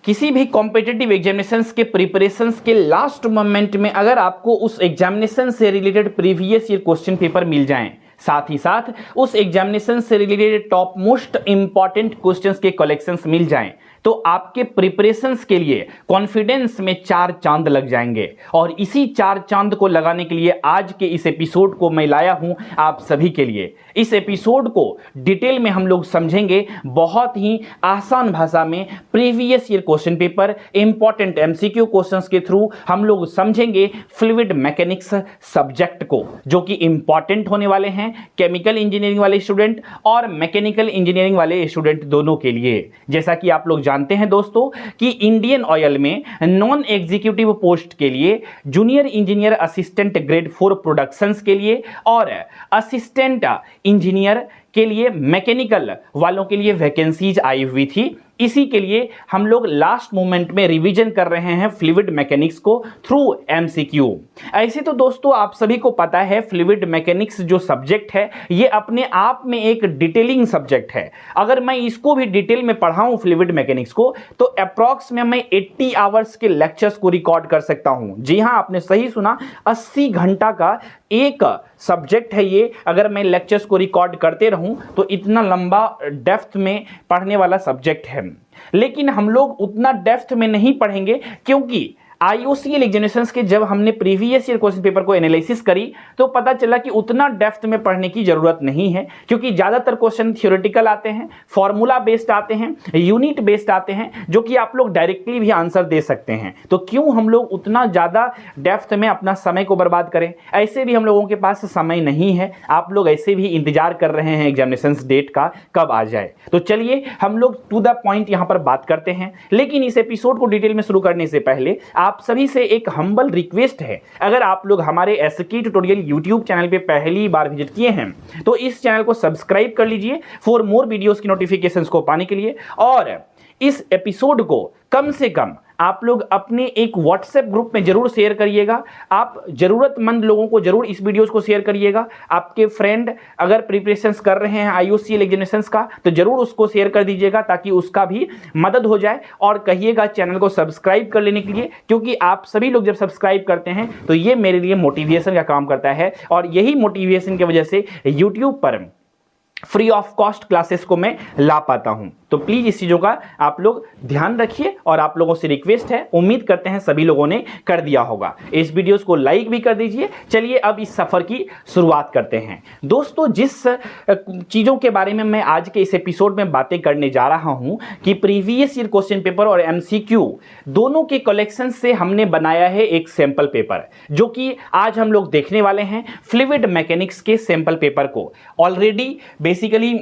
किसी भी competitive examinations के प्रिपरेशंस के लास्ट मोमेंट में अगर आपको उस एग्जामिनेशन से related previous year question paper मिल जाएं, साथ ही साथ उस एग्जामिनेशन से related top most important questions के कलेक्शंस मिल जाएं, तो आपके प्रिपरेशंस के लिए कॉन्फिडेंस में 4 चांद लग जाएंगे। और इसी 4 चांद को लगाने के लिए आज के इस एपिसोड को मैं लाया हूं आप सभी के लिए। इस एपिसोड को डिटेल में हम लोग समझेंगे, बहुत ही आसान भाषा में previous year question paper, important MCQ questions के थ्रू हम लोग समझेंगे फ्लूइड मैकेनिक्स सब्जेक्ट को, जो कि इंपॉर्टेंट होने वाले हैं केमिकल इंजीनियरिंग वाले स्टूडेंट और मैकेनिकल इंजीनियरिंग वाले स्टूडेंट दोनों के लिए। जैसा कि आप लोग जानते हैं दोस्तों कि इंडियन ऑयल में नॉन एग्जीक्यूटिव पोस्ट के लिए junior engineer assistant grade 4 productions के लिए और असिस्टेंट इंजीनियर के लिए मैकेनिकल वालों के लिए वैकेंसीज आई हुई थी। इसी के लिए हम लोग लास्ट मोमेंट में रिवीजन कर रहे हैं फ्लूइड मैकेनिक्स को थ्रू एमसीक्यू। ऐसे तो दोस्तों आप सभी को पता है फ्लूइड मैकेनिक्स जो सब्जेक्ट है ये अपने आप में एक डिटेलिंग सब्जेक्ट है। अगर मैं इसको भी डिटेल में पढ़ाऊं फ्लूइड मैकेनिक्स को तो अप्रॉक्स में मैं 80 आवर्स के लेक्चर्स को रिकॉर्ड कर सकता हूं। जी हां, आपने सही सुना, 80 घंटा का एक सब्जेक्ट है ये। अगर मैं लेक्चर्स को रिकॉर्ड करते रहूं तो इतना लंबा डेप्थ में पढ़ने वाला सब्जेक्ट है। लेकिन हम लोग उतना डेप्थ में नहीं पढ़ेंगे, क्योंकि आईओसीएल एग्जामिनेशंस के जब हमने प्रीवियस ईयर क्वेश्चन पेपर को एनालिसिस करी तो पता चला कि उतना डेप्थ में पढ़ने की जरूरत नहीं है, क्योंकि ज्यादातर क्वेश्चन थ्योरेटिकल आते हैं, फॉर्मूला बेस्ड आते हैं, यूनिट बेस्ड आते हैं, जो कि आप लोग डायरेक्टली भी आंसर दे सकते हैं। तो क्यों हम लोग उतना ज्यादा डेप्थ में अपना समय को बर्बाद करें। ऐसे भी हम लोगों के पास समय नहीं है, आप लोग ऐसे भी इंतजार कर रहे हैं एग्जामिनेशन डेट का कब आ जाए। तो चलिए हम लोग टू द पॉइंट यहां पर बात करते हैं। लेकिन इस एपिसोड को डिटेल में शुरू करने से पहले आप सभी से एक हम्बल रिक्वेस्ट है, अगर आप लोग हमारे एसके ट्यूटोरियल यूट्यूब चैनल पे पहली बार विजिट किए हैं तो इस चैनल को सब्सक्राइब कर लीजिए फॉर मोर वीडियोस की नोटिफिकेशंस को पाने के लिए। और इस एपिसोड को कम से कम आप लोग अपने एक व्हाट्सएप ग्रुप में जरूर शेयर करिएगा। आप जरूरतमंद लोगों को जरूर इस वीडियोस को शेयर करिएगा। आपके फ्रेंड अगर प्रिपरेशंस कर रहे हैं आईओसीएल एग्जामिनेशंस का तो जरूर उसको शेयर कर दीजिएगा, ताकि उसका भी मदद हो जाए। और कहिएगा चैनल को सब्सक्राइब कर लेने के लिए, क्योंकि आप सभी लोग जब सब्सक्राइब करते हैं तो ये मेरे लिए मोटिवेशन का काम करता है। और यही मोटिवेशन की वजह से यूट्यूब पर फ्री ऑफ कॉस्ट क्लासेस को मैं ला पाता हूं। तो प्लीज इस चीजों का आप लोग ध्यान रखिए और आप लोगों से रिक्वेस्ट है, उम्मीद करते हैं सभी लोगों ने कर दिया होगा। इस वीडियोस को लाइक भी कर दीजिए। चलिए अब इस सफर की शुरुआत करते हैं। दोस्तों जिस चीजों के बारे में मैं आज के इस एपिसोड में बातें करने जा रहा हूं कि प्रीवियस ईयर क्वेश्चन पेपर और एमसीक्यू दोनों के कलेक्शन से हमने बनाया है एक सैंपल पेपर, जो कि आज हम लोग देखने वाले हैं फ्लूइड मैकेनिक्स के सैंपल पेपर को। ऑलरेडी बेसिकली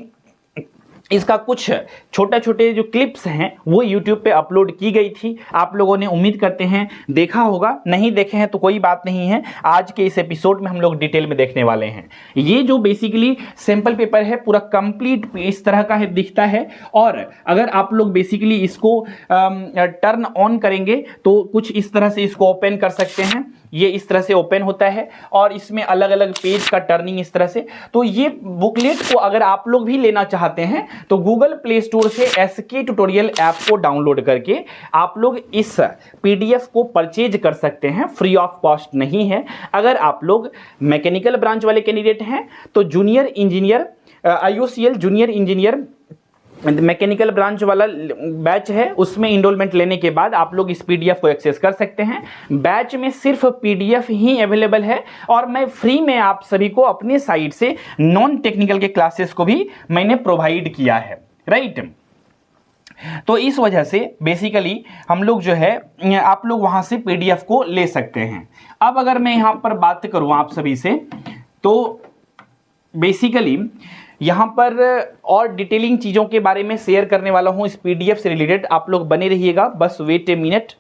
इसका कुछ छोटे छोटे जो क्लिप्स हैं वो YouTube पे अपलोड की गई थी। आप लोगों ने उम्मीद करते हैं देखा होगा, नहीं देखे हैं तो कोई बात नहीं है, आज के इस एपिसोड में हम लोग डिटेल में देखने वाले हैं। ये जो बेसिकली सैंपल पेपर है पूरा कंप्लीट इस तरह का है, दिखता है। और अगर आप लोग बेसिकली इसको टर्न ऑन करेंगे तो कुछ इस तरह से इसको ओपन कर सकते हैं। ये इस तरह से ओपन होता है और इसमें अलग अलग पेज का टर्निंग इस तरह से। तो ये बुकलेट को अगर आप लोग भी लेना चाहते हैं तो गूगल प्ले स्टोर से एसके ट्यूटोरियल ऐप को डाउनलोड करके आप लोग इस पीडीएफ को परचेज कर सकते हैं, फ्री ऑफ कॉस्ट नहीं है। अगर आप लोग मैकेनिकल ब्रांच वाले कैंडिडेट हैं तो junior engineer IOCL junior engineer mechanical branch वाला बैच है, उसमें इनरोलमेंट लेने के बाद आप लोग इस पीडीएफ को एक्सेस कर सकते हैं। बैच में सिर्फ पीडीएफ ही अवेलेबल है और मैं फ्री में आप सभी को अपने साइट से नॉन टेक्निकल के क्लासेस को भी मैंने प्रोवाइड किया है, राइट। तो इस वजह से बेसिकली हम लोग जो है आप लोग वहां से पीडीएफ को ले सकते हैं। अब अगर मैं यहां पर बात करूं आप सभी से तो बेसिकली यहां पर और डिटेलिंग चीजों के बारे में शेयर करने वाला हूं इस पीडीएफ से रिलेटेड। आप लोग बने रहिएगा, बस वेट ए मिनट।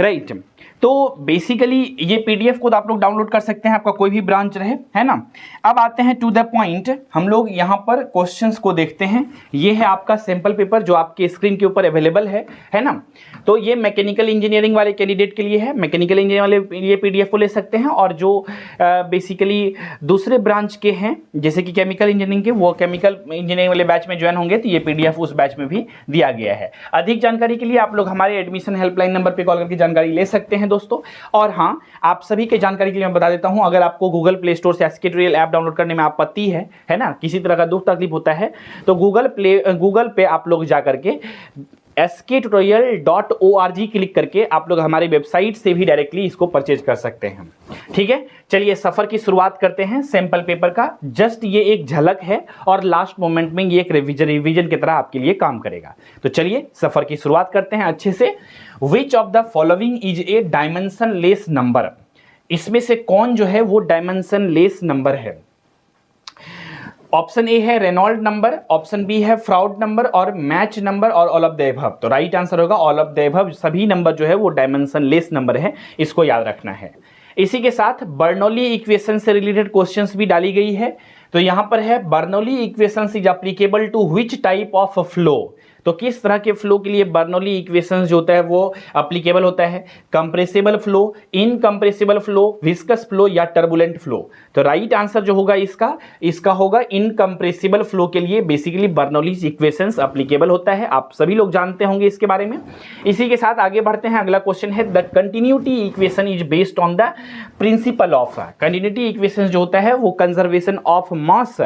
राइट तो बेसिकली ये पीडीएफ खुद आप लोग डाउनलोड कर सकते हैं, आपका कोई भी ब्रांच रहे, है ना। अब आते हैं टू द पॉइंट, हम लोग यहाँ पर क्वेश्चंस को देखते हैं। ये है आपका सैंपल पेपर जो आपके स्क्रीन के ऊपर अवेलेबल है ना। तो ये मैकेनिकल इंजीनियरिंग वाले कैंडिडेट के लिए है, मैकेनिकल इंजीनियरिंग वाले ये पीडीएफ को ले सकते हैं, और जो बेसिकली दूसरे ब्रांच के हैं जैसे कि केमिकल इंजीनियरिंग के, वो केमिकल इंजीनियरिंग वाले बैच में ज्वाइन होंगे तो ये पीडीएफ उस बैच में भी दिया गया है। अधिक जानकारी के लिए आप लोग हमारे एडमिशन हेल्पलाइन नंबर पर कॉल करके जानकारी ले सकते हैं दोस्तों। और हाँ, आप सभी के जानकारी के लिए मैं बता देता हूं, अगर आपको गूगल प्ले स्टोर से एसके ट्यूटोरियल ऐप डाउनलोड करने में आपत्ति है ना, किसी तरह का दुख तकलीफ होता है, तो गूगल पे आप लोग जाकर के sktutorial.org क्लिक करके आप लोग हमारी वेबसाइट से भी डायरेक्टली इसको परचेज कर सकते हैं। ठीक है, चलिए सफर की शुरुआत करते हैं सैंपल पेपर का। जस्ट ये एक झलक है और लास्ट मोमेंट में ये एक रिवीजन की तरह आपके लिए काम करेगा। तो चलिए सफर की शुरुआत करते हैं अच्छे से। विच of the following is a dimensionless number, इसमें से कौन जो है वो डायमेंशनलेस नंबर है। ऑप्शन ए है रेनॉल्ड नंबर, ऑप्शन बी है फ्राउड नंबर, और मैच नंबर, और ऑल ऑफ द अबव। तो राइट आंसर होगा ऑल ऑफ द अबव, सभी नंबर जो है वो डायमेंशनलेस नंबर है, इसको याद रखना है। इसी के साथ बर्नौली इक्वेशन से रिलेटेड क्वेश्चंस भी डाली गई है। तो यहां पर है Bernoulli equation is applicable to which type of flow, तो किस तरह के फ्लो के लिए बर्नौली इक्वेशंस जो होता है वो एप्लीकेबल होता है। Compressible flow, incompressible flow, viscous flow या टर्बुलेंट फ्लो। तो राइट आंसर जो होगा इसका होगा इनकंप्रेसिबल फ्लो के लिए बेसिकली बर्नौली इक्वेशंस एप्लीकेबल होता है। आप सभी लोग जानते होंगे इसके बारे में। इसी के साथ आगे बढ़ते हैं, अगला क्वेश्चन है the continuity equation is based on the principle of. Continuity equation जो होता है वो कंजर्वेशन ऑफ मास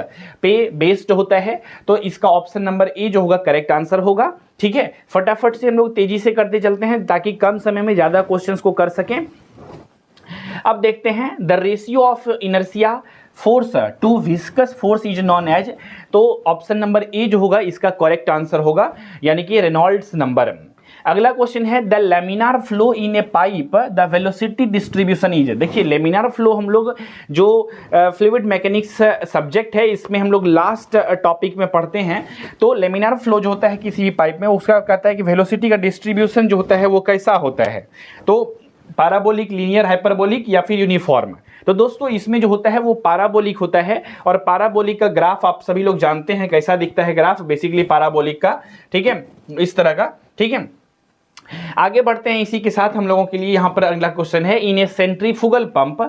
पे बेस्ड होता है। तो इसका ऑप्शन नंबर ए जो होगा करेक्ट आंसर होगा। ठीक है, फटाफट से हम लोग तेजी से करते चलते हैं ताकि कम समय में ज्यादा क्वेश्चंस को कर सकें। अब देखते हैं the ratio of inertia force to viscous force is known as. तो ऑप्शन नंबर ए जो होगा इसका करेक्ट आंसर होगा, यानी कि रेनॉल्ड्स नंबर। अगला क्वेश्चन है the laminar flow in a pipe the velocity distribution is. देखिए लेमिनार फ्लो हम लोग जो फ्लूइड मैकेनिक्स सब्जेक्ट है इसमें हम लोग लास्ट टॉपिक में पढ़ते हैं। तो लेमिनार फ्लो जो होता है किसी भी पाइप में, उसका कहता है कि वेलोसिटी का डिस्ट्रीब्यूशन जो होता है वो कैसा होता है। तो पैराबोलिक, लीनियर, हाइपरबोलिक या फिर यूनिफॉर्म। तो दोस्तों इसमें जो होता है वो पैराबोलिक होता है, और पैराबोलिक का ग्राफ आप सभी लोग जानते हैं कैसा दिखता है ग्राफ, बेसिकली पैराबोलिक का। ठीक है, इस तरह का। ठीक है, आगे बढ़ते हैं। इसी के साथ हम लोगों के लिए यहां पर अगला क्वेश्चन है in a centrifugal pump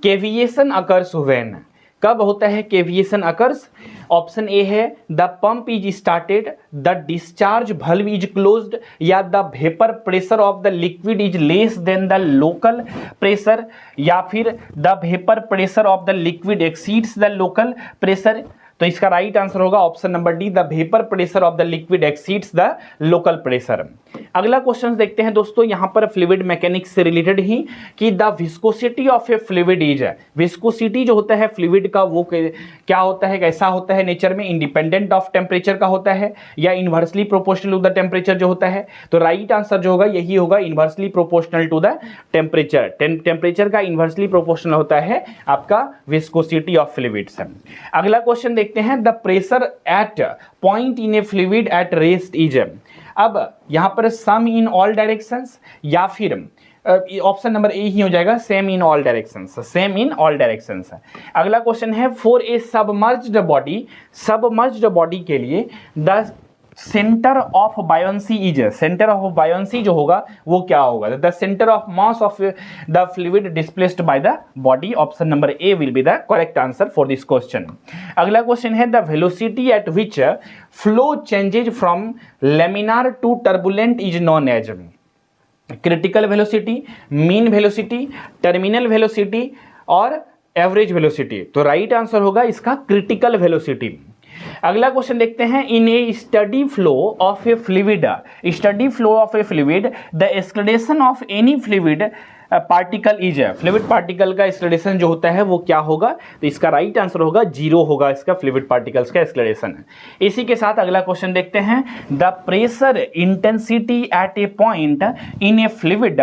cavitation occurs when. कब होता है केविएशन अकर्स। ऑप्शन ए है the pump is started, the discharge valve is closed, या the vapour pressure of the liquid is less than the local pressure, या फिर the vapour pressure of the liquid exceeds the local pressure. तो इसका right answer होगा option number D, the vapour pressure of the liquid exceeds the local pressure. अगला question देखते हैं दोस्तों यहां पर फ्लूइड मैकेनिक्स से रिलेटेड ही कि the viscosity of a fluid is. Viscosity जो होता है फ्लूइड का वो क्या होता है, कैसा होता है नेचर में, इंडिपेंडेंट ऑफ टेम्परेचर का होता है या inversely proportional to the temperature जो होता है। तो राइट आंसर जो होगा यही होगा, inversely proportional to the temperature. Temperature का इनवर्सली प्रोपोर्शनल होता है आपका विस्कोसिटी ऑफ फ्लूइड्स। अगला क्वेश्चन देखते हैं the pressure at point in a fluid at rest is. अब यहां पर सम इन ऑल डायरेक्शंस या फिर ऑप्शन नंबर ए ही हो जाएगा, same in all directions, same in all directions. अगला क्वेश्चन है for a submerged body, submerged body के लिए the centre of buoyancy is. Centre of buoyancy जो होगा वो क्या होगा, the centre of mass of the fluid displaced by the body. Option number A will be the correct answer for this question. अगला question है the velocity at which flow changes from laminar to turbulent is known as. Critical velocity, mean velocity, terminal velocity और average velocity. तो right answer होगा इसका critical velocity. अगला question देखते हैं in a steady flow of a fluid, steady flow of a fluid the acceleration of any fluid particle is. Fluid particle का acceleration जो होता है वो क्या होगा, तो इसका राइट आंसर होगा 0 होगा इसका फ्लूइड पार्टिकल्स का एक्सक्लेरेशन। इसी के साथ अगला क्वेश्चन देखते हैं the pressure intensity at a point in a fluid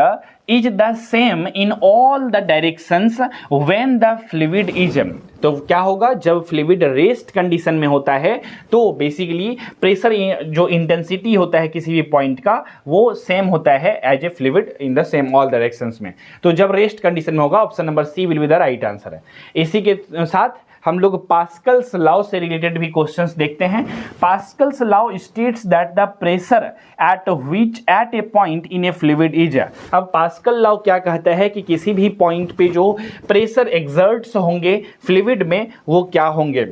is the same in all the directions when the fluid is, तो क्या होगा जब फ्लूइड रेस्ट कंडीशन में होता है तो बेसिकली प्रेशर जो इंटेंसिटी होता है किसी भी पॉइंट का वो सेम होता है as a fluid in the same all directions में। तो जब रेस्ट कंडीशन में होगा option number C will be the right answer है। इसी के साथ हम लोग पास्कल्स लॉ से रिलेटेड भी क्वेश्चंस देखते हैं। Pascal's law states that the pressure at a point in a fluid is, अब पास्कल लॉ क्या कहता है कि किसी भी पॉइंट पे जो प्रेशर एक्सर्ट्स होंगे फ्लूइड में वो क्या होंगे,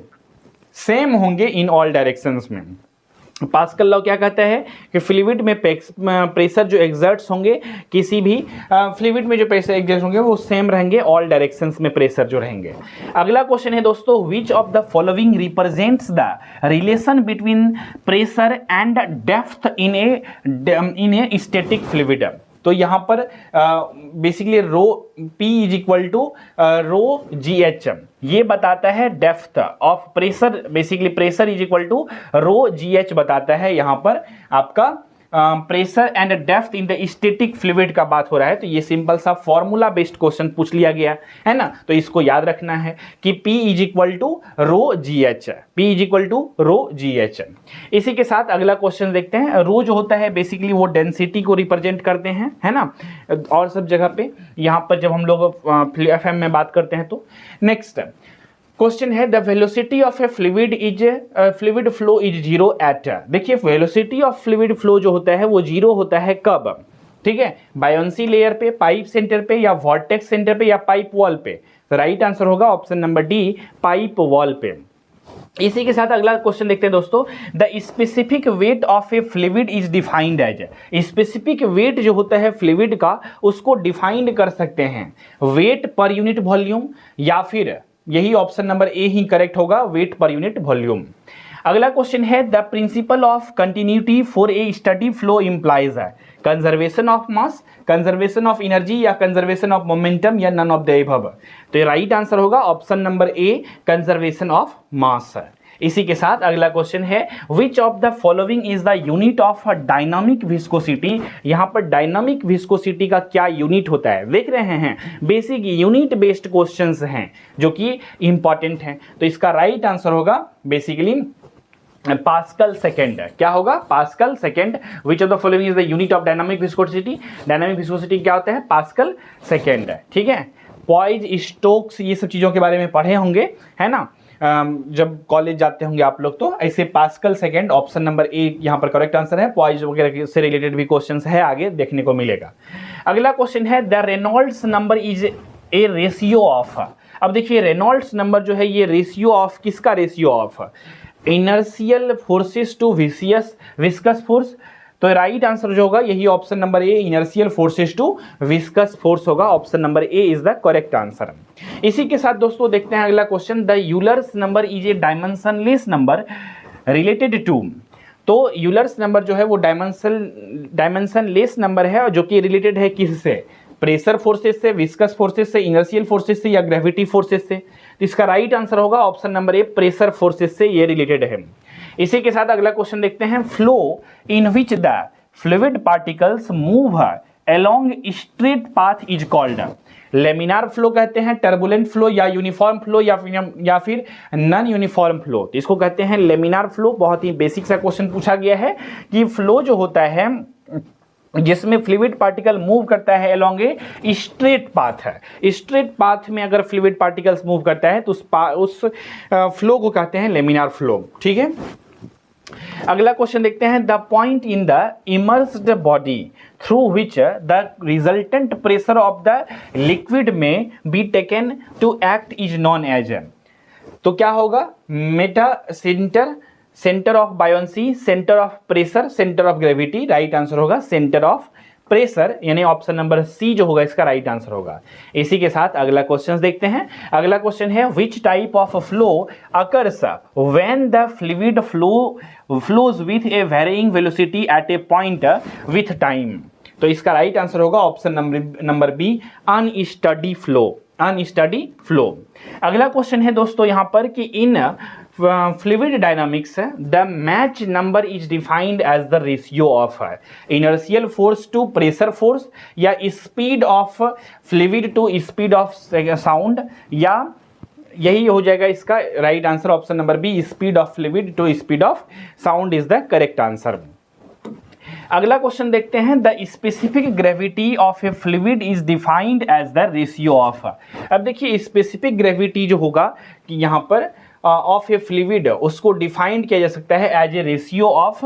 सेम होंगे इन ऑल डायरेक्शंस में। पास्कल लॉ क्या कहता है कि फ्लूइड में प्रेशर जो एक्सर्ट्स होंगे किसी भी फ्लूइड में जो प्रेशर एक्सर्ट्स होंगे वो सेम रहेंगे ऑल डायरेक्शंस में प्रेशर जो रहेंगे। अगला क्वेश्चन है दोस्तों, which of the following represents the relation between pressure and depth in a static fluid, तो यहाँ पर basically rho P is equal to rho GH ये बताता है depth of pressure, basically pressure is equal to rho GH बताता है यहाँ पर आपका pressure and depth in the static fluid का बात हो रहा है। तो ये सिंपल सा फॉर्मूला बेस्ड क्वेश्चन पूछ लिया गया है ना, तो इसको याद रखना है कि P is equal to rho GH, P is equal to rho GH। इसी के साथ अगला क्वेश्चन देखते हैं। रो जो होता है बेसिकली वो डेंसिटी को रिप्रेजेंट करते हैं, है ना, और सब जगह पे यहाँ पर जब हम लोग FM में बात करते हैं तो। नेक्स्ट क्वेश्चन है the velocity of a fluid flow is zero at, देखिए वेलोसिटी ऑफ फ्लूइड फ्लो जो होता है वो जीरो होता है कब, ठीक है, बायोंसी लेयर पे, पाइप सेंटर पे, या वॉर्टेक्स सेंटर पे, या पाइप वॉल पे। तो राइट आंसर होगा option number D, pipe wall पे। इसी के साथ अगला क्वेश्चन देखते हैं दोस्तों, the specific weight of a fluid is defined as, specific weight जो होता है फ्लूइड का उसको डिफाइंड कर सकते हैं वेट पर यूनिट वॉल्यूम, या फिर यही ऑप्शन नंबर ए ही करेक्ट होगा, वेट पर यूनिट वॉल्यूम। अगला क्वेश्चन है the principle of continuity for a steady flow implies है conservation of mass, conservation of energy, या कंजर्वेशन ऑफ मोमेंटम, या नन ऑफ द अबव। तो ये right answer होगा option number A, conservation of mass है। इसी के साथ अगला क्वेश्चन है which of the following is the unit of dynamic viscosity, यहाँ पर डायनामिक विस्कोसिटी का क्या यूनिट होता है देख रहे हैं, बेसिक यूनिट बेस्ड क्वेश्चंस हैं जो कि इंपॉर्टेंट हैं। तो इसका राइट आंसर होगा बेसिकली पास्कल सेकेंड। क्या होगा, pascal second. Which of the following is the unit of dynamic viscosity, dynamic viscosity क्या होता है, पास्कल सेकेंड, ठीक है। पॉइज, स्टोक्स, ये सब चीजों के बारे में पढ़े होंगे, है ना, जब कॉलेज जाते होंगे आप लोग, तो ऐसे पास्कल सेकेंड ऑप्शन नंबर ए यहाँ पर करेक्ट आंसर है। पॉइज वगैरह से रिलेटेड भी क्वेश्चंस है आगे देखने को मिलेगा। अगला क्वेश्चन है the Reynolds number is a ratio of, अब देखिए रेनॉल्ड्स नंबर जो है ये रेशियो ऑफ किसका, ratio of inertial forces to viscous force. तो राइट आंसर जो होगा यही option number A, inertial forces to viscous force होगा, option number A is the correct answer. इसी के साथ दोस्तों देखते हैं अगला question, the Euler's number is a dimensionless number related to, तो यूलर्स नंबर जो है वो डायमेंशनलेस नंबर है जो कि रिलेटेड है किससे, प्रेशर फोर्सेस से, विस्कस फोर्सेस से, इनर्शियल फोर्सेस से, या ग्रेविटी फोर्सेस से। तो इसका राइट आंसर होगा option number A, pressure forces से ये रिलेटेड है। इसी के साथ अगला क्वेश्चन देखते हैं, flow in which the fluid particles move along straight path is called, laminar flow कहते हैं, टर्बुलेंट फ्लो, या यूनिफॉर्म फ्लो, या फिर नॉन यूनिफॉर्म फ्लो। तो इसको कहते हैं लेमिनार फ्लो। बहुत ही बेसिक सा क्वेश्चन पूछा गया है कि फ्लो जो होता है जिसमें फ्लूइड पार्टिकल मूव करता है अलोंग ए स्ट्रेट पाथ है, स्ट्रेट पाथ में अगर फ्लूइड पार्टिकल्स मूव करता है तो उस फ्लो को कहते हैं लेमिनार फ्लो, ठीक है। अगला क्वेश्चन देखते हैं, the point in the immersed body through which the resultant pressure of the liquid may be taken to act is known as, तो क्या होगा, metacentre of buoyancy, centre of pressure, centre of gravity. Right answer होगा centre of pressure, यानी option number C जो होगा इसका right answer होगा। इसी के साथ अगला क्वेश्चन देखते हैं। अगला क्वेश्चन है which type of flow occurs when the fluid flows with a varying velocity at a point with time. तो इसका राइट आंसर होगा option number B, unsteady flow, unsteady flow. अगला क्वेश्चन है दोस्तों यहाँ पर कि इन fluid dynamics, the match number is defined as the ratio of inertial force to pressure force, या speed of fluid to speed of sound, या यही हो जाएगा इसका right answer option number B, speed of fluid to speed of sound is the correct answer. अगला question देखते हैं, the specific gravity of a fluid is defined as the ratio of. अब देखिए स्पेसिफिक ग्रेविटी जो होगा कि यहाँ पर ऑफ ए फ्लूइड उसको डिफाइंड किया जा सकता है as a ratio of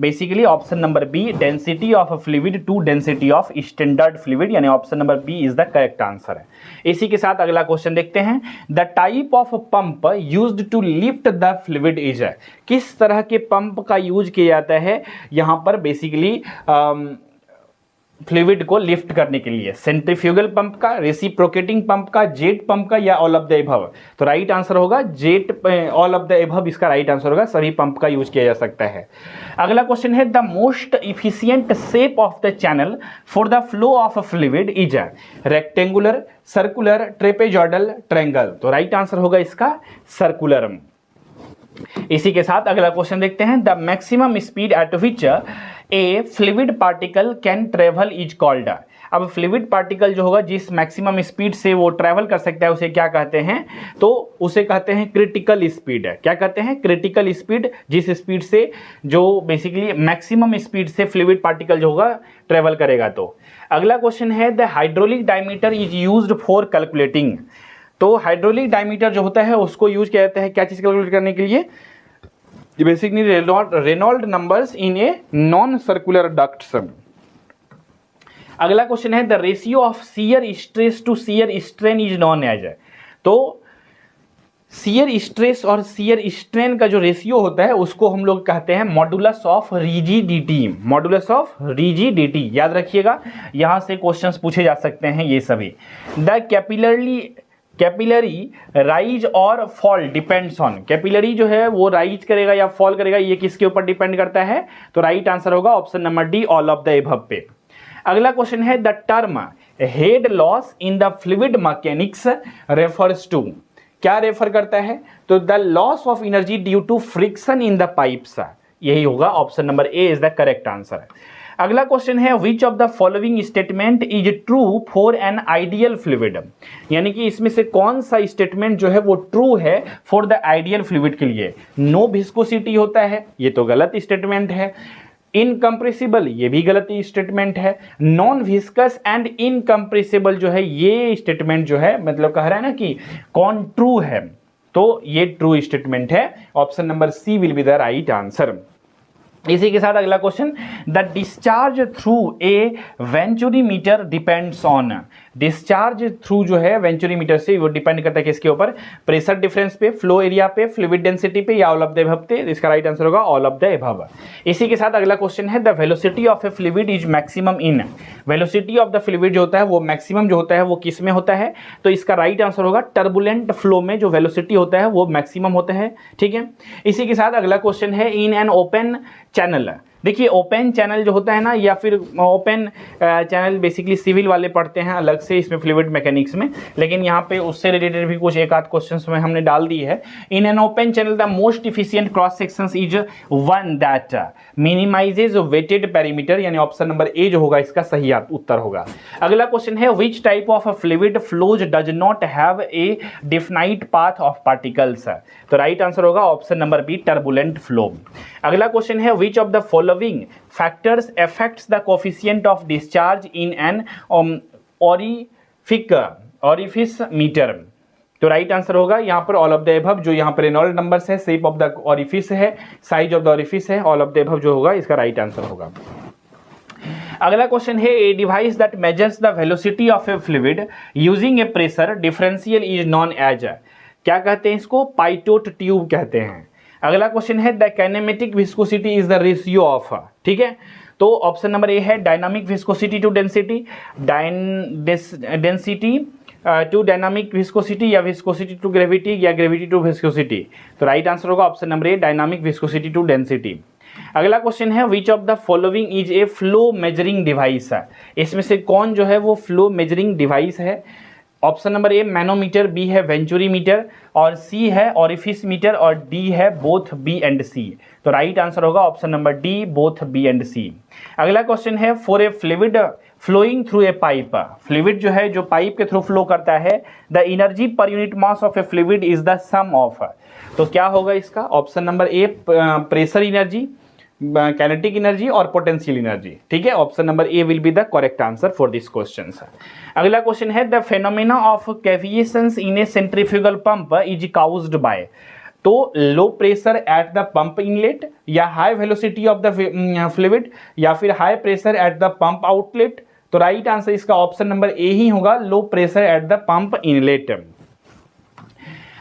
basically option number B, density of fluid to density of standard fluid, यानी option number B is the correct answer है। इसी के साथ अगला क्वेश्चन देखते हैं, the type of pump used to lift the fluid is, किस तरह के पंप का यूज किया जाता है यहाँ पर बेसिकली फ्लूइड को लिफ्ट करने के लिए, सेंट्रीफ्यूगल पंप का, रेसिप्रोकेटिंग पंप का, जेट पंप का, या ऑल ऑफ द एबव। तो राइट आंसर होगा jet, all of the above इसका राइट आंसर होगा, सभी पंप का यूज किया जा सकता है। अगला क्वेश्चन है, the most efficient shape of the channel for the flow of fluid is rectangular, circular, trapezoidal, triangle. तो राइट आंसर होगा इसका सर्कुलर। इसी के साथ अगला क्वेश्चन देखते हैं, the maximum speed at which A fluid particle can travel is called. अब फ्लूइड पार्टिकल जो होगा जिस मैक्सिमम स्पीड से वो ट्रैवल कर सकता है उसे क्या कहते हैं, तो उसे कहते हैं क्रिटिकल स्पीड। क्या कहते हैं, क्रिटिकल स्पीड, जिस स्पीड से जो बेसिकली मैक्सिमम स्पीड से फ्लूइड पार्टिकल जो होगा ट्रैवल करेगा। तो अगला क्वेश्चन है, the hydraulic diameter is used for calculating. तो हाइड्रोलिक डायमीटर जो होता है उसको यूज किया जाता है क्या चीज कैलकुलेट करने के लिए, basically Reynold numbers in a non circular ducts. अगला क्वेश्चन है, the ratio of shear stress to shear strain is known as. तो शियर स्ट्रेस और शियर स्ट्रेन का जो रेशियो होता है उसको हम लोग कहते हैं modulus of rigidity. Modulus of rigidity याद रखिएगा, यहां से क्वेश्चंस पूछे जा सकते हैं ये सभी। द कैपिलरी राइज और फॉल डिपेंड्स ऑन। कैपिलरी जो है वो राइज करेगा या फॉल करेगा, ये किसके ऊपर डिपेंड करता है, तो राइट आंसर होगा option number D, all of the above पे। अगला क्वेश्चन है, the term head loss in the fluid mechanics refers to. क्या रेफर करता है, तो the loss of energy due to friction in the pipes. यही होगा option number A is the correct answer. अगला क्वेश्चन है, which of the following statement is true for an ideal fluid. यानी कि इसमें से कौन सा स्टेटमेंट जो है वो ट्रू है फॉर द आइडियल फ्लूइड के लिए। नो विस्कोसिटी होता है, ये तो गलत स्टेटमेंट है। इनकम्प्रेसिबल, ये भी गलत स्टेटमेंट है। नॉन विस्कस एंड इनकम्प्रेसिबल जो है ये स्टेटमेंट जो है मतलब कह रहा है ना कि कौन ट्रू है, तो ये ट्रू स्टेटमेंट है, option number C will be the right answer. इसी के साथ अगला question, the discharge through a venturimeter depends on. Discharge through जो है वेंचुरीमीटर से वो डिपेंड करता है किसके ऊपर, प्रेशर डिफरेंस पे, फ्लो एरिया पे, फ्लूइड डेंसिटी पे, या ऑल ऑफ द एबव पे। इसका राइट आंसर होगा ऑल ऑफ द एबव। इसी के साथ अगला क्वेश्चन है, the velocity of a fluid is maximum in. Velocity of the fluid जो होता है वो मैक्सिमम जो होता है वो किस में होता है, तो इसका राइट आंसर होगा टर्बुलेंट फ्लो में जो वेलोसिटी होता है वो मैक्सिमम होता है। ठीक है, इसी के साथ अगला क्वेश्चन है, इन एन ओपन चैनल। देखिए ओपन चैनल जो होता है ना, या फिर ओपन चैनल बेसिकली सिविल वाले पढ़ते हैं अलग से इसमें फ्लूइड मैकेनिक्स में, लेकिन यहाँ पे उससे रिलेटेड भी कुछ एक आध क्वेश्चंस में हमने डाल दी है। In an open channel the most efficient cross sections is one that minimises wetted perimeter, यानी ऑप्शन नंबर ए जो होगा इसका सही उत्तर होगा। अगला क्वेश्चन है, which type of fluid flows does not have a defined path of particles. तो राइट आंसर होगा option number B, turbulent flow. अगला क्वेश्चन है, which of the following factors affects the coefficient of discharge in an orifice meter। तो right answer होगा यहाँ पर all of the above, जो यहाँ पर रेनॉल्ड नंबर्स है, शेप ऑफ द ओरिफिस है, साइज ऑफ द ओरिफिस है, ऑल ऑफ द एबव जो होगा इसका राइट आंसर होगा। अगला क्वेश्चन है, a device that measures the velocity of a fluid using a pressure differential is known as. क्या कहते हैं इसको, पाइटोट ट्यूब कहते हैं। अगला क्वेश्चन है, the kinematic viscosity is the ratio of. ठीक है, तो ऑप्शन नंबर ए है dynamic viscosity to density, density to dynamic viscosity, या विस्कोसिटी टू ग्रेविटी, या ग्रेविटी टू विस्कोसिटी। तो राइट आंसर होगा option number A, dynamic viscosity to density. अगला question है, which of the following is a flow measuring device. इसमें से कौन जो है वो फ्लो मेजरिंग डिवाइस है। ऑप्शन नंबर ए मैनोमीटर, बी है वेंचुरी मीटर और सी है ऑरिफिस मीटर और डी है बोथ बी एंड सी। तो राइट आंसर होगा option number D, both B and C. अगला क्वेश्चन है for a fluid flowing through a pipe, fluid जो है जो पाइप के थ्रू फ्लो करता है, the energy per unit mass of a fluid is the sum of. तो क्या होगा इसका? Option number A pressure energy, kinetic energy और पोटेंशियल एनर्जी। ठीक है, option number A will be the correct answer for this question. अगला question है the phenomena of cavitations in a centrifugal pump is caused by. तो low pressure at the pump inlet या high velocity of the fluid या फिर high pressure at the pump outlet. तो right answer इसका option number A ही होगा, low pressure at the pump inlet.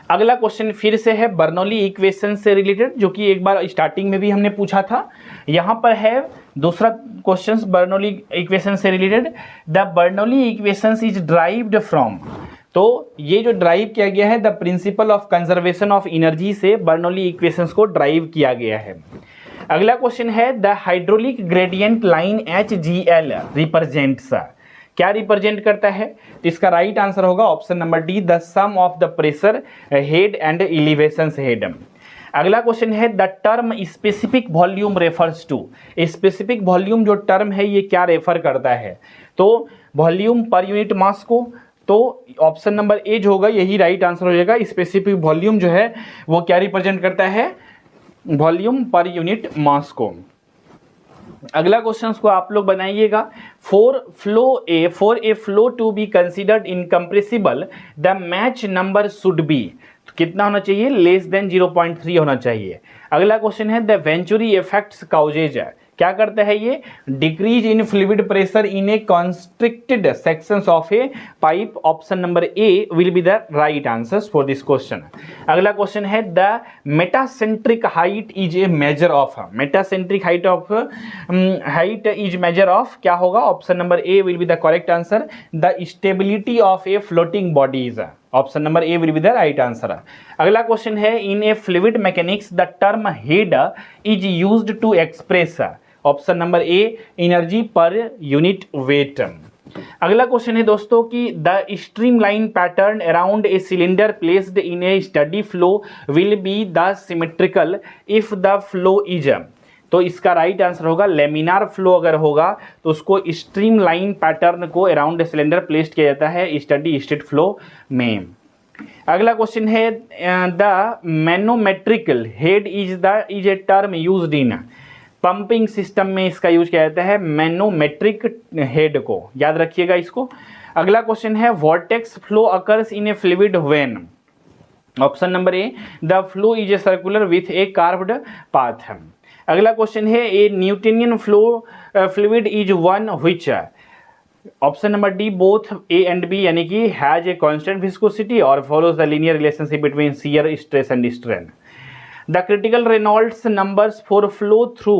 अगला question फिर से है बर्नौली इक्वेशन से रिलेटेड, जो कि एक बार स्टार्टिंग में भी हमने पूछा था। यहाँ पर है दूसरा क्वेश्चन बर्नौली इक्वेशन से related. The Bernoulli equation is derived from. तो ये जो ड्राइव किया गया है the principle of conservation of energy से बर्नौली इक्वेशंस को ड्राइव किया गया है। अगला क्वेश्चन है the hydraulic gradient line HGL represents. क्या रिप्रेजेंट करता है? तो इसका राइट आंसर होगा option number D, the sum of the pressure head and elevation head. अगला क्वेश्चन है the term specific volume refers to. Specific volume जो टर्म है ये क्या रेफर करता है? तो वॉल्यूम पर यूनिट मास को। तो ऑप्शन नंबर ए जो होगा यही राइट आंसर हो जाएगा। स्पेसिफिक वॉल्यूम जो है वो क्या रिप्रेजेंट करता है? वॉल्यूम पर यूनिट मास को। अगला क्वेश्चन को आप लोग बनाइएगा। For a flow to be considered incompressible the Mach number should be. कितना होना चाहिए? लेस देन 0.3 होना चाहिए। अगला क्वेश्चन है द वेंचुरी इफेक्ट्स काउजेज। क्या करता है ये? Decrease in fluid pressure in A constricted sections of A pipe. Option number A will be the right answers for this question. अगला क्वेश्चन है the metacentric height is a measure of. Metacentric height is measure of क्या होगा? Option number A will be the correct answer, the stability of a floating bodies. Option number A will be the right answer. अगला question है in a fluid mechanics the term head is used to express. Option number A energy per unit weight. अगला question है दोस्तों कि the streamline pattern around a cylinder placed in a steady flow will be the symmetrical if the flow is. तो इसका right answer होगा laminar flow अगर होगा तो उसको स्ट्रीमलाइन पैटर्न को अराउंड ए सिलेंडर प्लेस्ड किया जाता है स्टडी स्टेट फ्लो में। अगला क्वेश्चन है the manometrical head is a term used in. Pumping system में इसका यूज किया जाता है मैनोमेट्रिक हेड को, याद रखिएगा इसको। अगला क्वेश्चन है vortex flow occurs in a fluid when. Option number A the flow is a circular with a curved path. अगला क्वेश्चन है a Newtonian fluid is one which. Option number D both A and B, यानी कि has a constant viscosity और follows the linear relationship between shear stress and strain. The critical Reynolds numbers for flow through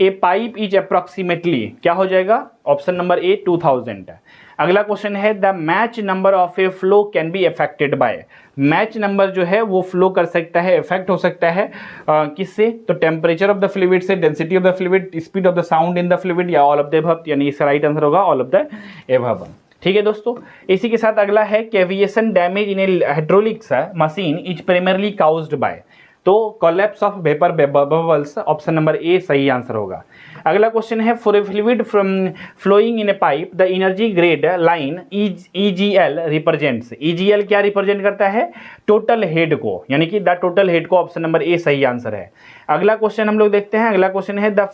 a pipe is approximately क्या हो जाएगा? Option number ए 2000। अगला question है the Mach number of A flow can be affected by. Match number जो है वो flow कर सकता है, इफेक्ट हो सकता है किससे? तो टेम्परेचर ऑफ द फ्लूइड से, density of the fluid, speed of the sound in the fluid या ऑल ऑफ द अबव, यानी इसका राइट आंसर होगा ऑल ऑफ द अबव। ठीक है दोस्तों, इसी के साथ अगला है cavitation damage in a hydraulics machine is primarily caused by. तो collapse of vapour bubbles. Option number A सही आंसर होगा। अगला क्वेश्चन है for a fluid flowing in a pipe the energy grade line EGL represents. EGL क्या represent करता है? Total head को, यानी कि द टोटल हेड को। ऑप्शन नंबर ए सही आंसर है। अगला क्वेश्चन हम लोग देखते हैं। अगला क्वेश्चन है the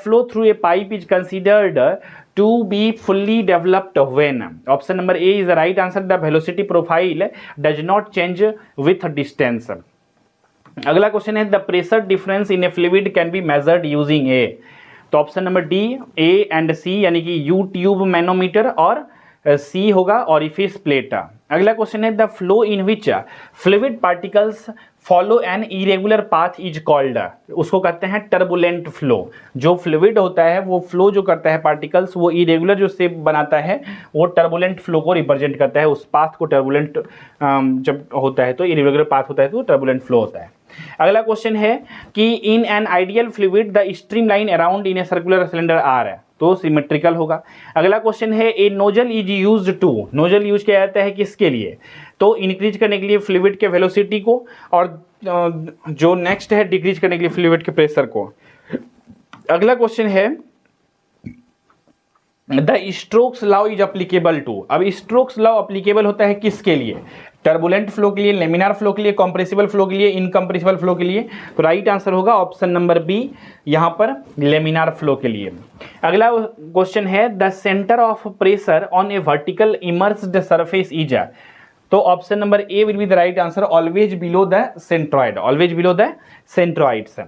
flow through a pipe is considered to be fully developed when। Option number A is the right answer, the velocity profile does not change with distance। अगला क्वेश्चन है the pressure difference in a fluid can be measured using a. तो option number D A and C, यानी कि U tube manometer और C होगा orifice plate. अगला question है the flow in which fluid particles follow an irregular path is called. उसको कहते हैं टर्बुलेंट फ्लो। जो फ्लूइड होता है वो फ्लो जो करता है पार्टिकल्स, वो इरेगुलर जो शेप बनाता है वो टर्बुलेंट फ्लो को रिप्रेजेंट करता है। उस पाथ को टर्बुलेंट जब होता है तो इरेगुलर पाथ होता है तो टर्बुलेंट फ्लो होता है। अगला क्वेश्चन है कि in an ideal fluid the stream line around in a circular cylinder are है, तो सिमेट्रिकल होगा। अगला क्वेश्चन है a nozzle is used to, nozzle use किया जाता है किसके लिए, तो इंक्रीज करने के लिए फ्लूइड के वेलोसिटी को, और जो नेक्स्ट है डिक्रीज करने के लिए फ्लूइड के प्रेशर को। अगला क्वेश्चन है the Stokes law is applicable to, अब स्ट्रोक्स लॉ अप्लीकेबल होता है किसके लिए, टर्बुलेंट फ्लो के लिए, लेमिनार फ्लो के लिए, कंप्रेसिबल फ्लो के लिए, इनकंप्रेसिबल फ्लो के लिए, तो राइट आंसर होगा ऑप्शन नंबर बी यहां पर लेमिनार फ्लो के लिए। अगला क्वेश्चन है the centre of pressure on a vertical immersed surface is, तो option number A will be the right answer, always below the centroid, always below the centroids.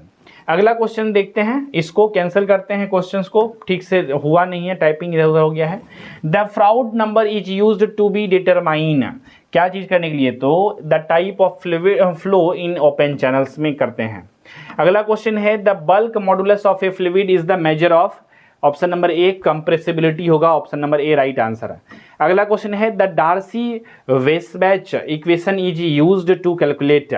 अगला question देखते हैं, इसको कैंसिल करते हैं, क्वेश्चंस को ठीक से हुआ नहीं है, टाइपिंग इधर उधर हो गया है। The Froude number is used to be determine, क्या चीज करने के लिए, तो the type of flow in open channels में करते हैं। अगला क्वेश्चन है the bulk modulus of a fluid is the measure of, option number A compressibility होगा, option number A right answer है। अगला क्वेश्चन है the Darcy Weisbach equation is used to calculate,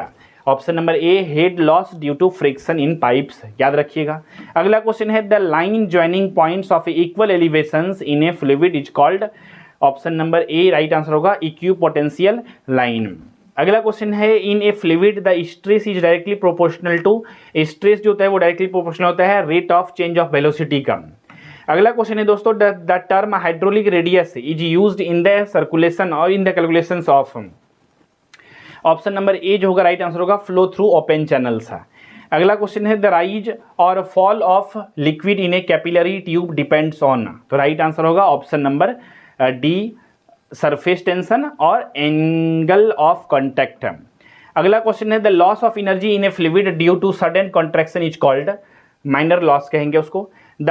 option number A head loss due to friction in pipes, याद रखिएगा। अगला question है the line joining points of equal elevations in a fluid is called, option number A right answer होगा equipotential line. अगला question है in a fluid the stress is directly proportional to, stress जो होता है वो directly proportional होता है rate of change of velocity का। अगला क्वेश्चन है दोस्तों the term hydraulic radius is used in the circulation और in the calculations of, option number A जो होगा राइट आंसर होगा फ्लो थ्रू ओपन चैनल्स है। अगला क्वेश्चन है द राइज और fall of liquid in a capillary tube depends on, तो right answer होगा option number D surface tension और एंगल ऑफ कॉन्टैक्ट। अगला क्वेश्चन है the loss of energy in a fluid due to sudden contraction is called, minor loss कहेंगे उसको। The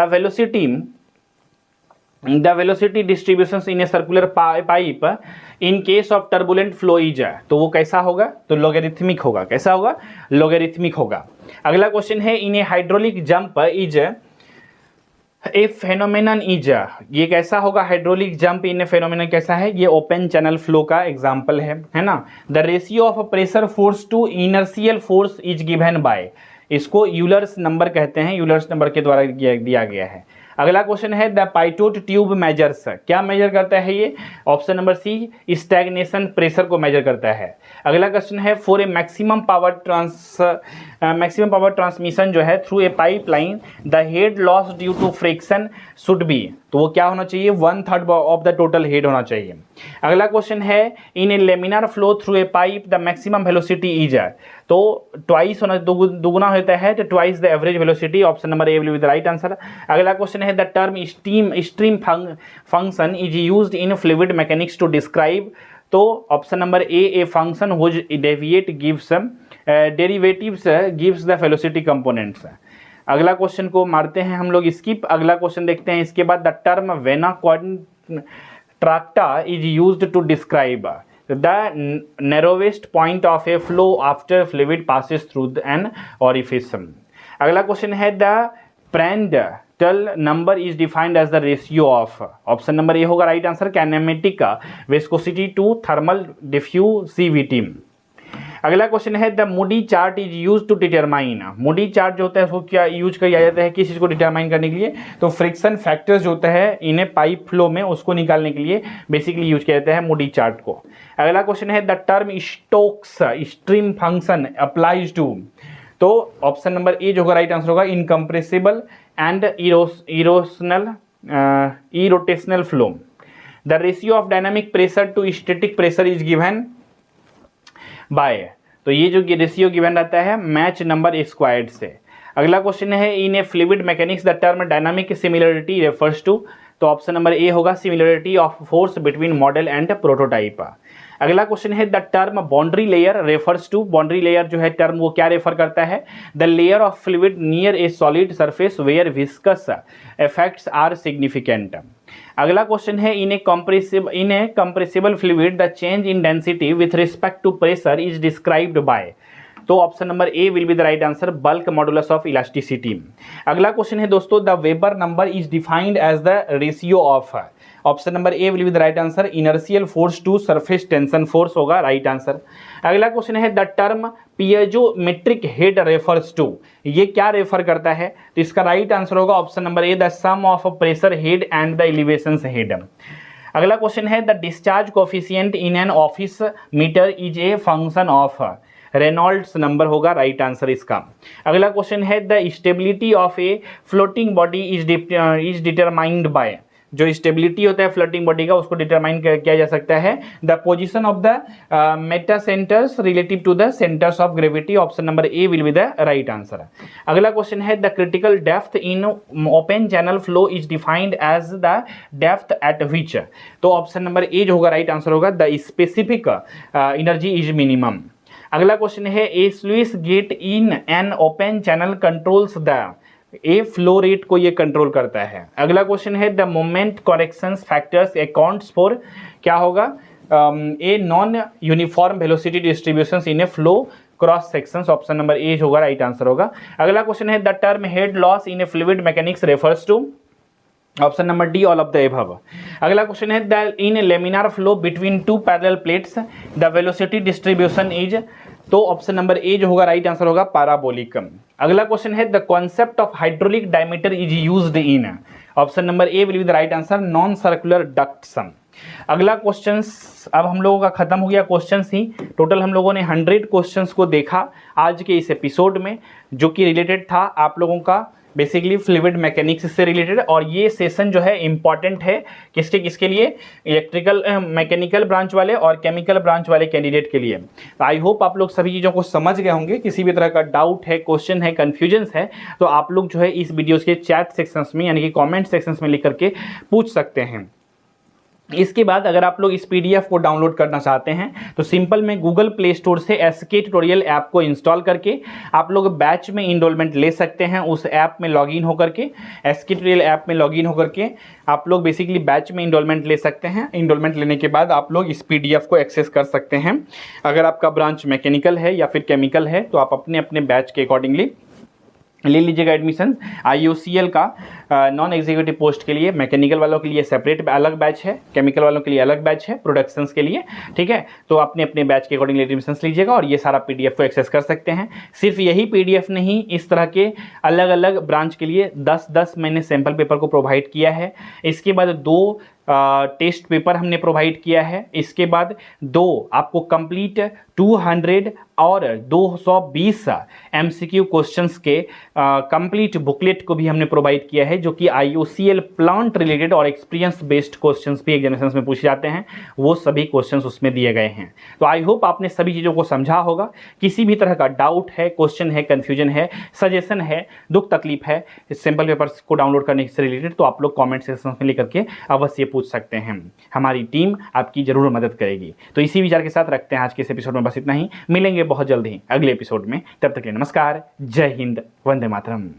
velocity distribution in a circular pipe in case of turbulent flow is, तो वो कैसा होगा, तो logarithmic होगा, कैसा होगा, लॉगरिथमिक होगा। अगला क्वेश्चन है in a hydraulic jump is a phenomenon is, ये कैसा होगा, hydraulic jump in a phenomenon कैसा है, ये ओपन चैनल फ्लो का एग्जांपल है ना। The ratio of pressure force to inertial force is given by, इसको यूलर्स नंबर कहते हैं, यूलर्स नंबर के द्वारा दिया गया है। अगला क्वेश्चन है द पाइटोट ट्यूब मेजर्स, क्या मेजर करता है ये, option number C stagnation pressure को मेजर करता है। अगला क्वेश्चन है for a maximum power transmission जो है through a pipeline the head loss due to friction should be, तो वो क्या होना चाहिए, 1/3 ऑफ द टोटल हेड होना चाहिए। अगला क्वेश्चन है in a laminar flow through a pipe the maximum velocity is, तो ट्वाइस होना, दुगुना होता है तो twice the average velocity, option number A will be the right answer. अगला क्वेश्चन है the term stream function is used in fluid mechanics to describe, तो option number A function which derivatives gives the velocity components. अगला question को मारते हैं हम लोग skip, अगला क्वेश्चन देखते हैं इसके बाद the term vena contracta is used to describe the narrowest point of a flow after fluid passes through an orifice। अगला क्वेश्चन है the Prandtl number is defined as the ratio of, option number A होगा right answer, kinematic viscosity to thermal diffusivity. अगला question है the Moody chart is use to determine, Moody chart जो होता है उसको क्या यूज किया जाता है, किस चीज को डिटरमाइन करने के लिए, तो फ्रिक्शन फैक्टर्स जो होता है इन्हें पाइप फ्लो में उसको निकालने के लिए बेसिकली यूज किया जाता है मूडी चार्ट को। अगला क्वेश्चन है the term Stokes stream function applies to, तो ऑप्शन नंबर ए जो होगा राइट आंसर होगा incompressible and irrotational flow. The ratio of dynamic pressure to static pressure is given by, तो ये जो रेशियो गिवन रहता है मैच नंबर स्क्वायर्ड से। अगला क्वेश्चन है in a fluid mechanics the term dynamic similarity refers to, तो option number A होगा similarity of force between model and prototype. अगला क्वेश्चन है the term boundary layer refers to, boundary layer जो है term वो क्या refer करता है, the layer of fluid near a solid surface where viscous effects are significant. अगला question है in a compressible fluid the change in density with respect to pressure is described by, तो option number A will be the right answer bulk modulus of elasticity. अगला question है दोस्तों the Weber number is defined as the ratio of, option number A will be the right answer. Inertial force to surface tension force होगा right answer. अगला question है the term piezometric head refers to, ये क्या refer करता है? तो इसका right answer होगा option number A the sum of pressure head and the elevation head. अगला क्वेश्चन है the discharge coefficient in an orifice meter is a function of, Reynolds number होगा राइट आंसर इसका। अगला क्वेश्चन है the stability of a floating body is determined by, जो stability होता है floating body का उसको डिटरमाइन किया जा सकता है the position of the metacentres relative to the centres of gravity, option number A will be the right answer. अगला क्वेश्चन है the critical depth in open channel flow is defined as the depth at which, तो option number A जो होगा right answer होगा the specific energy is minimum. अगला question है a sluice gate in an open channel controls the, a flow rate को ये control करता है। अगला क्वेश्चन है the moment corrections factors accounts for, क्या होगा? A non uniform velocity distributions in a flow cross sections, option number A होगा right answer होगा। अगला क्वेश्चन है the term head loss in a fluid mechanics refers to, option number D all of the above. अगला question है the in laminar flow between two parallel plates the velocity distribution is, तो option number A जो होगा right answer होगा parabolic. अगला question है the concept of hydraulic diameter is used in, option number A will be the right answer non circular ducts. अगला questions अब हम लोगों का खत्म हो गया क्वेश्चंस ही, टोटल हम लोगों ने 100 क्वेश्चंस को देखा आज के इस एपिसोड में, जो कि रिलेटेड था आप लोगों का बेसिकली फ्लूइड मैकेनिक्स से रिलेटेड। और ये सेशन जो है इंपॉर्टेंट है किसके लिए? इलेक्ट्रिकल मैकेनिकल ब्रांच वाले और केमिकल ब्रांच वाले कैंडिडेट के लिए। तो आई होप आप लोग सभी चीज़ों को समझ गए होंगे। किसी भी तरह का डाउट है, क्वेश्चन है, कन्फ्यूजन्स है, तो आप लोग जो है इस वीडियोज़ के चैट सेक्शंस में यानी कि कॉमेंट सेक्शंस में लिख करके पूछ सकते हैं। इसके बाद अगर आप लोग इस पीडीएफ को डाउनलोड करना चाहते हैं तो सिंपल में गूगल प्ले स्टोर से एसके ट्यूटोरियल ऐप को इंस्टॉल करके आप लोग बैच में इनरोलमेंट ले सकते हैं। उस ऐप में लॉगिन होकर के, एसके ट्यूटोरियल ऐप में लॉगिन होकर के आप लोग बेसिकली बैच में इनरोलमेंट ले सकते हैं। इनरोलमेंट लेने के बाद आप लोग इस पीडीएफ को एक्सेस कर सकते हैं। अगर आपका ब्रांच मैकेनिकल है या फिर केमिकल है तो आप अपने अपने बैच के अकॉर्डिंगली ले लीजिएगा एडमिशन। IOCL का नॉन एग्जीक्यूटिव पोस्ट के लिए मैकेनिकल वालों के लिए सेपरेट अलग बैच है, केमिकल वालों के लिए अलग बैच है, प्रोडक्शंस के लिए, ठीक है। तो अपने अपने बैच के अकॉर्डिंगली एडमिशन लीजिएगा और ये सारा पीडीएफ को एक्सेस कर सकते हैं। सिर्फ यही पीडीएफ नहीं, इस तरह के अलग अलग ब्रांच के लिए 10-10 मैंने सैम्पल पेपर को प्रोवाइड किया है। इसके बाद 2 टेस्ट पेपर हमने प्रोवाइड किया है। इसके बाद 2 आपको कंप्लीट 200 और 220 MCQ क्वेश्चंस के कंप्लीट बुकलेट को भी हमने प्रोवाइड किया है, जो कि IOCL प्लांट रिलेटेड और एक्सपीरियंस बेस्ड क्वेश्चंस भी एग्जामिनेशंस में पूछे जाते हैं, वो सभी क्वेश्चंस उसमें दिए गए हैं। तो आई होप आपने सभी चीज़ों को समझा होगा। किसी भी तरह का डाउट है, क्वेश्चन है, कन्फ्यूजन है, सजेशन है, दुख तकलीफ है इस सैम्पल पेपर्स को डाउनलोड करने से रिलेटेड, तो आप लोग कॉमेंट सेक्शन में लेकर के अवश्य पूछ सकते हैं। हमारी टीम आपकी जरूर मदद करेगी। तो इसी विचार के साथ रखते हैं आज के इस एपिसोड में बस इतना ही। मिलेंगे बहुत जल्द ही अगले एपिसोड में, तब तक के लिए नमस्कार, जय हिंद, वंदे मातरम।